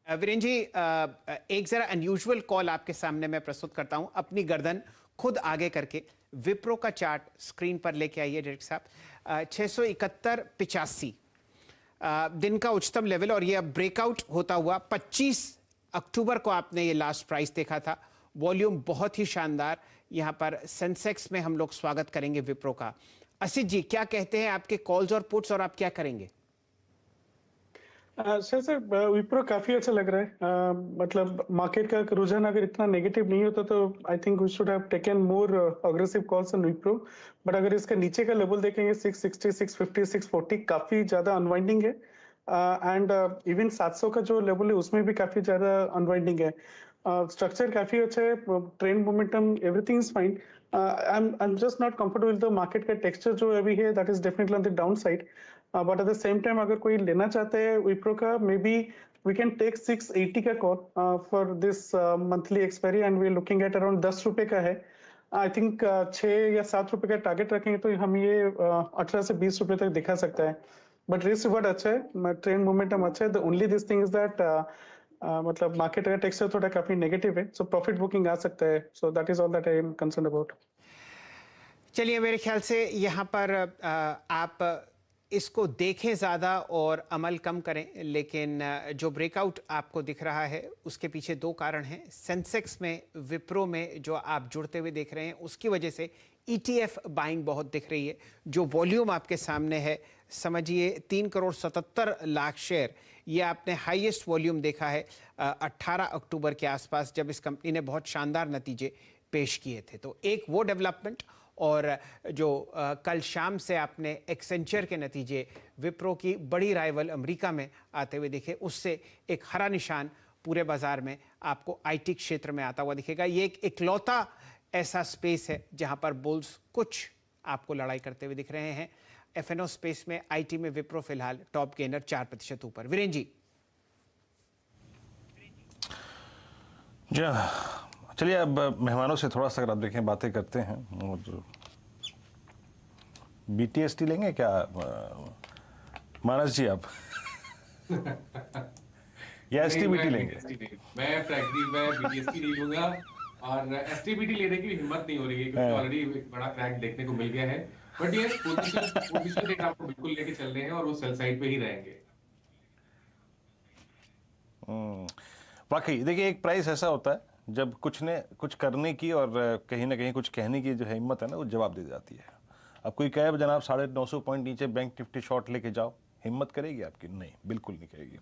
वीरेन जी, एक जरा unusual call आपके सामने मैं प्रस्तुत करता हूं, अपनी गर्दन खुद आगे करके विप्रो का चार्ट स्क्रीन पर लेके आइए डायरेक्टर साहब। 671.85 दिन का उच्चतम लेवल, और ये अब ब्रेकआउट होता हुआ 25 अक्टूबर को आपने ये लास्ट प्राइस देखा था। वॉल्यूम बहुत ही शानदार। यहाँ पर सेंसेक्स में हम लोग स्वागत करेंगे विप्रो का। असित जी, क्या कहते हैं आपके कॉल्स और पुट्स, और आप क्या करेंगे? सर विप्रो काफी अच्छा लग रहा है। मतलब मार्केट का रुझान अगर इतना नेगेटिव नहीं होता तो I think we should have taken more aggressive calls on Wipro. But अगर इसका नीचे का लेवल देखेंगे 660, 650, 640 काफी ज्यादा अनवाइंडिंग है। एंड इवन 700 का जो लेवल है उसमें भी काफी ज्यादा अनवाइंडिंग है। स्ट्रक्चर काफी अच्छा है, trend momentum everything is fine. I am just not comfortable with the market का टेक्सचर जो अभी है, that is definitely on the downside. But at the same time अगर कोई लेना चाहते हैं विप्रो का, maybe we can take 680 का call for this monthly expiry, and we are looking at around 10 रुपए का है। आई थिंक 6 या 7 रुपए का टारगेट रखेंगे तो हम ये 18 से 20 रुपए तक दिखा सकता है। बट रिस्क रिवॉर्ड अच्छा है, ट्रेंड मोमेंटम अच्छा है। The only this thing is that मतलब मार्केट का टेक्सचर थोड़ा काफी नेगेटिव है, सो प्रॉफिट बुकिंग आ सकता है। So that is all that I am concern about. चलिए, मेरे ख्याल से यहाँ पर आप इसको देखें ज़्यादा और अमल कम करें, लेकिन जो ब्रेकआउट आपको दिख रहा है उसके पीछे दो कारण हैं। सेंसेक्स में विप्रो में जो आप जुड़ते हुए देख रहे हैं उसकी वजह से ETF बाइंग बहुत दिख रही है। जो वॉल्यूम आपके सामने है, समझिए 3,77,00,000 शेयर, ये आपने हाईएस्ट वॉल्यूम देखा है 18 अक्टूबर के आसपास, जब इस कंपनी ने बहुत शानदार नतीजे पेश किए थे। तो एक वो डेवलपमेंट, और जो कल शाम से आपने एक्सेंचर के नतीजे, विप्रो की बड़ी राइवल अमेरिका में आते हुए दिखे, उससे एक हरा निशान पूरे बाजार में आपको IT क्षेत्र में आता हुआ दिखेगा। ये एक इकलौता ऐसा स्पेस है जहां पर बुल्स कुछ आपको लड़ाई करते हुए दिख रहे हैं। FNO स्पेस में IT में विप्रो फिलहाल टॉप गेनर 4% ऊपर। वीरेन जी। चलिए, अब मेहमानों से थोड़ा सा अगर आप देखें बातें करते हैं। और BTST लेंगे क्या मानस जी आप? या STBT लेंगे? मैं फ्रैंकली BTST नहीं लूंगा, और STBT लेने की हिम्मत नहीं हो रही है क्योंकि ऑलरेडी एक बड़ा क्रैक देखने को मिल गया है। बट ये पोजीशन रेट आपको बिल्कुल लेके चल रहे हैं और वो सेल साइड पे ही रहेंगे। वाकई देखिए, एक प्राइस ऐसा होता है जब कुछ करने की और कहीं ना कहीं कुछ कहने की जो है हिम्मत है ना, वो जवाब दे जाती है। अब कोई कहे जनाब 950 पॉइंट नीचे बैंक निफ्टी शॉर्ट लेके जाओ, हिम्मत करेगी आपकी? नहीं, बिल्कुल नहीं करेगी।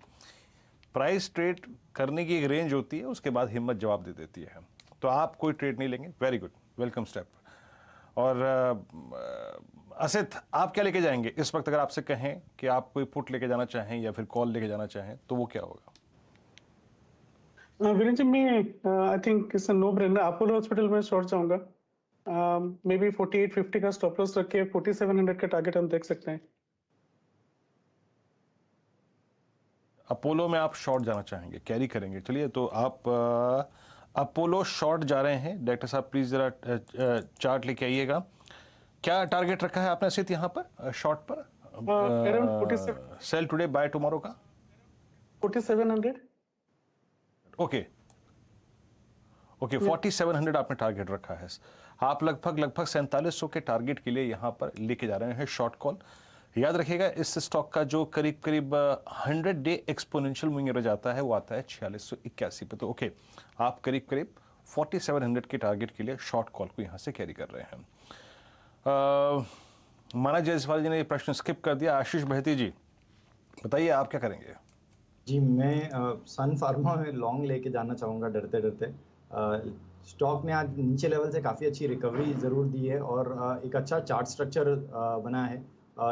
प्राइस ट्रेड करने की एक रेंज होती है, उसके बाद हिम्मत जवाब दे देती है। तो आप कोई ट्रेड नहीं लेंगे, वेरी गुड, वेलकम स्टेप। और असित, आप क्या लेके जाएंगे इस वक्त? अगर आपसे कहें कि आप कोई पुट लेके जाना चाहें या फिर कॉल लेके जाना चाहें तो वो क्या होगा? वीरेन जी, मैं I think it's a no brainer. Apollo hospital में शॉर्ट जाऊंगा। मे बी 4850 का स्टॉप लॉस रख के 4700 का टारगेट हम देख सकते हैं। अपोलो में आप शॉर्ट जाना चाहेंगे, कैरी करेंगे। चलिए, तो आप अपोलो शॉर्ट जा रहे हैं। डायरेक्टर साहब प्लीज जरा चार्ट लेके आइएगा। क्या टारगेट रखा है आपने सिर्फ यहाँ पर शॉर्ट पर? सेल टुडे बाय टुमारो का 4700। ओके, 4700 आपने टारगेट रखा है। आप लगभग 4700 के टारगेट के लिए यहाँ पर लेके जा रहे हैं शॉर्ट कॉल। याद रखिएगा, इस स्टॉक का जो करीब 100 डे एक्सपोनेंशियल मूविंग एवरेज आता है वो आता है 4681 पे। तो ओके, आप करीब 4700 के टारगेट के लिए शॉर्ट कॉल को यहाँ से कैरी कर रहे हैं। माना जायसवाल जी ने ये प्रश्न स्किप कर दिया। आशीष बहती जी, बताइए आप क्या करेंगे? जी, मैं सन फार्मा में लॉन्ग लेके जाना चाहूँगा डरते डरते। स्टॉक ने आज नीचे लेवल से काफ़ी अच्छी रिकवरी ज़रूर दी है और एक अच्छा चार्ट स्ट्रक्चर बना है।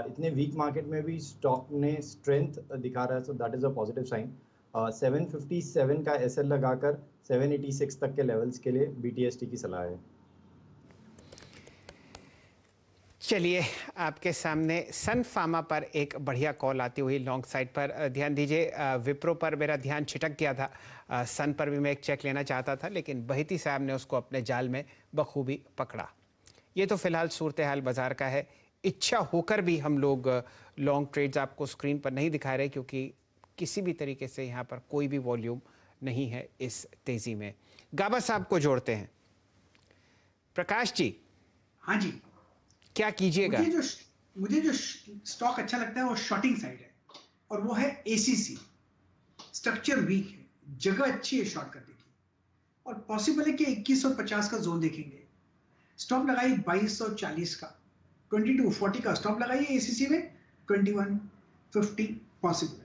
इतने वीक मार्केट में भी स्टॉक ने स्ट्रेंथ दिखा रहा है, so that is a positive sign. 757 का SL लगाकर 786 तक के लेवल्स के लिए BTST की सलाह है। चलिए, आपके सामने सन फार्मा पर एक बढ़िया कॉल आती हुई लॉन्ग साइड पर। ध्यान दीजिए, विप्रो पर मेरा ध्यान छिटक गया था। सन पर भी मैं एक चेक लेना चाहता था, लेकिन बहिती साहब ने उसको अपने जाल में बखूबी पकड़ा। ये तो फिलहाल सूरत हाल बाजार का है। इच्छा होकर भी हम लोग लॉन्ग ट्रेड्स आपको स्क्रीन पर नहीं दिखा रहे, क्योंकि किसी भी तरीके से यहाँ पर कोई भी वॉल्यूम नहीं है इस तेजी में। गाबा साहब को जोड़ते हैं। प्रकाश जी, हाँ जी, क्या कीजिएगा? मुझे जो स्टॉक अच्छा लगता है वो शॉर्टिंग साइड है, और वो है एसीसी। स्ट्रक्चर वीक है, जगह अच्छी है शॉर्ट करने की, और पॉसिबल है कि 2150 का जोन देखेंगे। स्टॉप लगाइए 2240 का, 2240 का स्टॉप लगाइए एसीसी में, 2150 पॉसिबल है।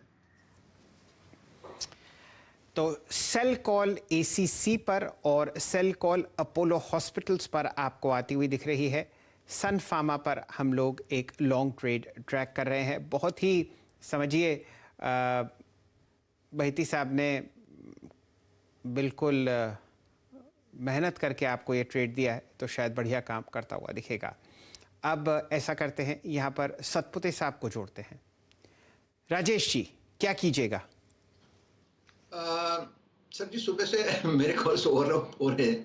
तो सेल कॉल एसीसी पर और सेल कॉल अपोलो हॉस्पिटल्स पर आपको आती हुई दिख रही है। सन फार्मा पर हम लोग एक लॉन्ग ट्रेड ट्रैक कर रहे हैं। बहुत ही समझिए, बहिती साहब ने बिल्कुल मेहनत करके आपको ये ट्रेड दिया है, तो शायद बढ़िया काम करता हुआ दिखेगा। अब ऐसा करते हैं, यहाँ पर सतपुते साहब को जोड़ते हैं। राजेश जी, क्या कीजिएगा? सर जी, सुबह से मेरे कॉल्स ओवरलैप हो रहे हैं,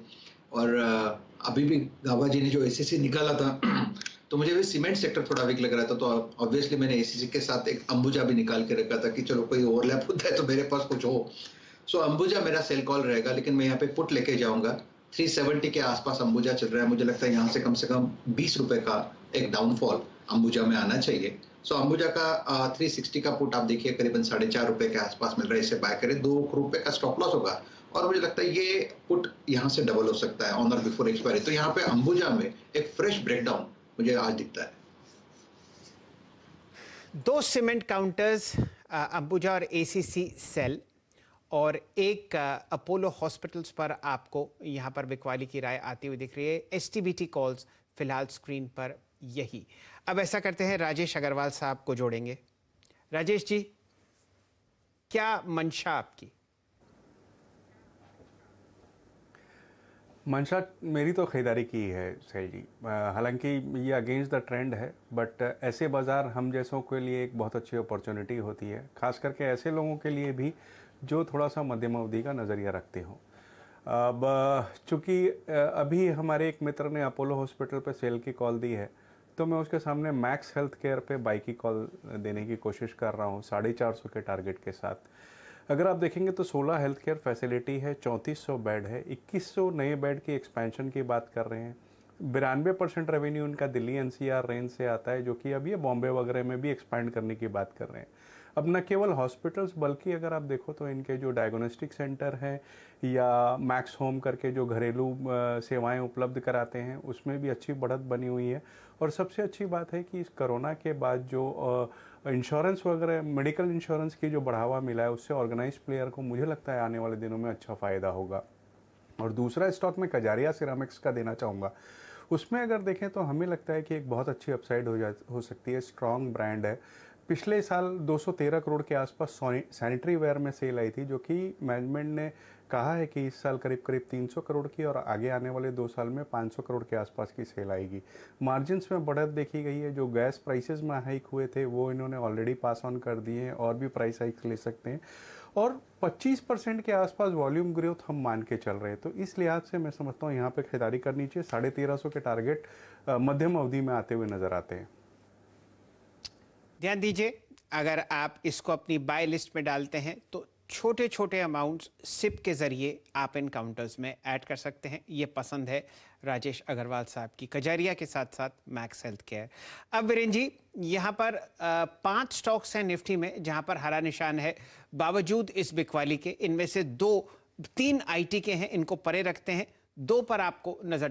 और अभी भी गाबा जी ने जो एसीसी निकाला था तो मुझे भी सीमेंट सेक्टर थोड़ा वीक लग रहा था, तो ऑब्वियसली मैंने एसीसी के साथ एक अंबुजा भी निकाल के रखा था कि चलो कोई ओवरलैप होता है तो मेरे पास कुछ हो। सो अंबुजा मेरा सेल कॉल रहेगा, लेकिन मैं यहाँ पे पुट लेके जाऊंगा। 370 के आसपास अंबुजा चल रहा है, मुझे लगता है यहाँ से कम 20 रुपए का एक डाउनफॉल अंबुजा में आना चाहिए। सो अंबुजा का 360 का पुट आप देखिए करीबन 4.5 रुपए के आसपास मिल रहा है, इसे बाय करें। 2 रुपए का स्टॉप लॉस होगा, और मुझे लगता है ये पुट यहाँ से डबल हो सकता है ऑन और बिफोर एक्सपायरी। तो यहाँ पे अंबुजा में एक फ्रेश ब्रेकडाउन मुझे आज दिखता है। 2 सीमेंट काउंटर्स, अंबुजा और एसीसी सेल, और एक अपोलो हॉस्पिटल्स पर आपको यहाँ पर बिकवाली की राय आती हुई दिख रही है। एसटीबीटी कॉल्स फिलहाल स्क्रीन पर यही। अब ऐसा करते हैं, राजेश अग्रवाल साहब को जोड़ेंगे। राजेश जी, क्या मंशा आपकी? मंशा मेरी तो खरीदारी की है सही जी। हालांकि ये अगेंस्ट द ट्रेंड है, बट ऐसे बाज़ार हम जैसों के लिए एक बहुत अच्छी अपॉर्चुनिटी होती है, खास करके ऐसे लोगों के लिए भी जो थोड़ा सा मध्यम अवधि का नज़रिया रखते हो। अब चूँकि अभी हमारे एक मित्र ने अपोलो हॉस्पिटल पे सेल की कॉल दी है, तो मैं उसके सामने मैक्स हेल्थ केयर पे बाई की कॉल देने की कोशिश कर रहा हूँ 450 के टारगेट के साथ। अगर आप देखेंगे तो 16 हेल्थ केयर फैसिलिटी है, 3400 बेड है, 2100 नए बेड की एक्सपेंशन की बात कर रहे हैं। 92% रेवेन्यू उनका दिल्ली एनसीआर रेंज से आता है, जो कि अब ये बॉम्बे वगैरह में भी एक्सपैंड करने की बात कर रहे हैं। अब न केवल हॉस्पिटल्स, बल्कि अगर आप देखो तो इनके जो डायग्नोस्टिक सेंटर हैं या मैक्स होम करके जो घरेलू सेवाएं उपलब्ध कराते हैं, उसमें भी अच्छी बढ़त बनी हुई है। और सबसे अच्छी बात है कि इस कोरोना के बाद जो इंश्योरेंस वगैरह, मेडिकल इंश्योरेंस की जो बढ़ावा मिला है, उससे ऑर्गेनाइज प्लेयर को मुझे लगता है आने वाले दिनों में अच्छा फ़ायदा होगा। और दूसरा स्टॉक में कजारिया सिरामिक्स का देना चाहूँगा। उसमें अगर देखें तो हमें लगता है कि एक बहुत अच्छी अपसाइड हो सकती है। स्ट्रॉन्ग ब्रांड है। पिछले साल 213 करोड़ के आसपास सैनिटरी वेयर में सेल आई थी, जो कि मैनेजमेंट ने कहा है कि इस साल करीब 300 करोड़ की, और आगे आने वाले 2 साल में 500 करोड़ के आसपास की सेल आएगी। मार्जिन्स में बढ़त देखी गई है। जो गैस प्राइसेस में हाइक हुए थे वो इन्होंने ऑलरेडी पास ऑन कर दिए हैं, और भी प्राइस हाइक ले सकते हैं, और 25% के आसपास वॉल्यूम ग्रोथ हम मान के चल रहे हैं। तो इस लिहाज से मैं समझता हूँ यहाँ पे खरीदारी करनी चाहिए। 1350 के टारगेट मध्यम अवधि में आते हुए नजर आते हैं। ध्यान दीजिए, अगर आप इसको अपनी बाय लिस्ट में डालते हैं तो छोटे छोटे अमाउंट्स सिप के ज़रिए आप इन काउंटर्स में ऐड कर सकते हैं। ये पसंद है राजेश अग्रवाल साहब की, कजारिया के साथ साथ मैक्स हेल्थ केयर। अब वीरेंद्र जी, यहाँ पर 5 स्टॉक्स हैं निफ्टी में जहाँ पर हरा निशान है बावजूद इस बिकवाली के। इनमें से 3 आईटी के हैं, इनको परे रखते हैं। 2 पर आपको नज़र